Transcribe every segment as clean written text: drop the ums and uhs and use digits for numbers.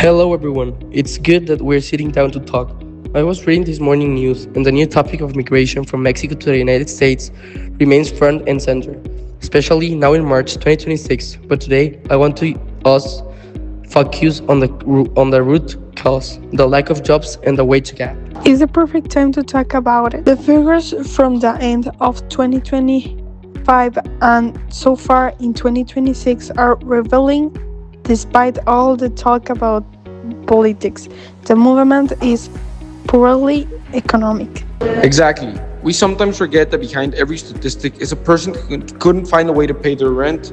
Hello, everyone. It's good that we're sitting down to talk. I was reading this morning news, and the new topic of migration from Mexico to the United States remains front and center, especially now in March 2026. But today, I want to us focus on the root cause, the lack of jobs, and the wage gap. It's the perfect time to talk about it. The figures from the end of 2025 and so far in 2026 are revealing. Despite all the talk about politics, the movement is purely economic. Exactly. We sometimes forget that behind every statistic is a person who couldn't find a way to pay their rent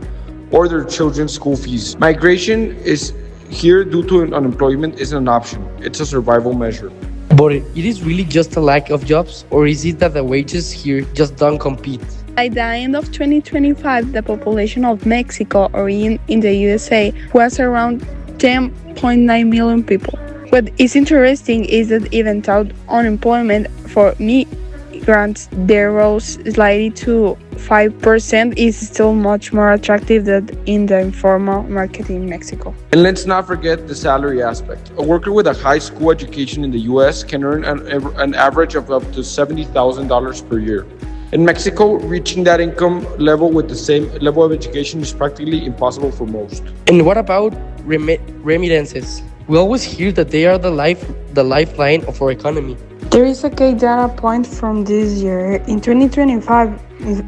or their children's school fees. Migration is here due to unemployment isn't an option. It's a survival measure. But it is really just a lack of jobs, or is it that the wages here just don't compete? By the end of 2025, the population of Mexico or in the USA was around 10.9 million people. What is interesting is that even though unemployment for migrants there rose slightly to 5%, is still much more attractive than in the informal market in Mexico. And let's not forget the salary aspect. A worker with a high school education in the US can earn an average of up to $70,000 per year. In Mexico, reaching that income level with the same level of education is practically impossible for most. And what about remittances? We always hear that they are the lifeline of our economy. There is a key data point from this year. In 2025,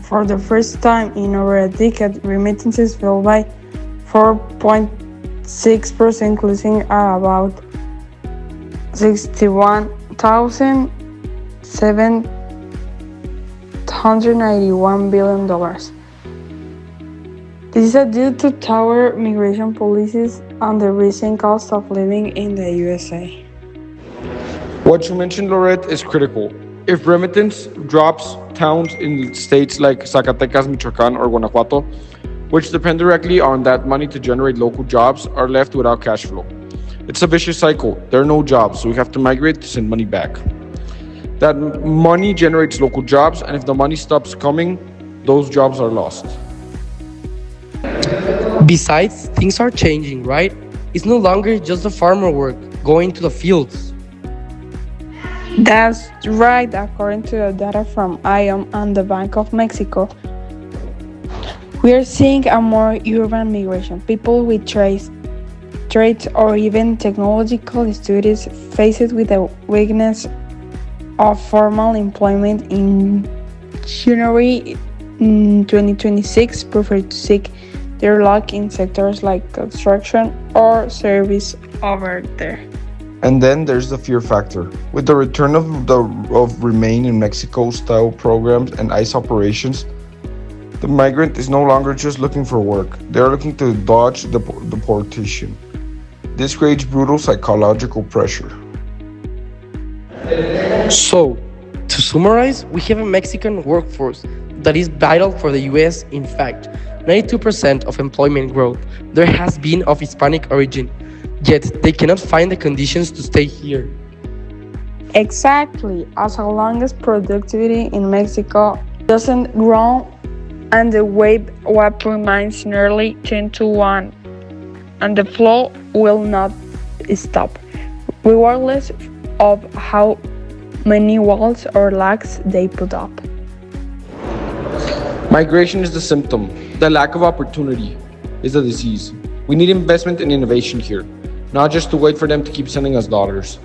for the first time in over a decade, remittances fell by 4.6%, closing at about $61,791 billion. This is due to tougher migration policies and the rising cost of living in the USA. What you mentioned, Lorette, is critical. If remittance drops, towns in states like Zacatecas, Michoacán, or Guanajuato, which depend directly on that money to generate local jobs, are left without cash flow. It's a vicious cycle. There are no jobs, so we have to migrate to send money back. That money generates local jobs, and if the money stops coming, those jobs are lost. Besides, things are changing, right? It's no longer just the farmer work, going to the fields. That's right, according to the data from IOM and the Bank of Mexico. We are seeing a more urban migration. People with trades or even technological studies faced with the weakness of formal employment in January 2026 prefer to seek their luck in sectors like construction or service over there. And then there's the fear factor. With the return of Remain in Mexico style programs and ICE operations, the migrant is no longer just looking for work. They are looking to dodge the deportation. This creates brutal psychological pressure. So, to summarize, we have a Mexican workforce that is vital for the US. In fact, 92% of employment growth there has been of Hispanic origin, yet they cannot find the conditions to stay here. Exactly, as long as productivity in Mexico doesn't grow and the wage gap remains nearly 10-1, and the flow will not stop, regardless of how many walls or lags they put up. Migration is the symptom. The lack of opportunity is the disease. We need investment and innovation here, not just to wait for them to keep sending us dollars.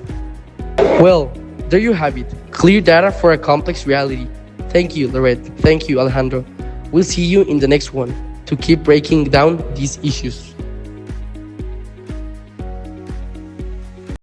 Well, there you have it. Clear data for a complex reality. Thank you, Lorette. Thank you, Alejandro. We'll see you in the next one to keep breaking down these issues.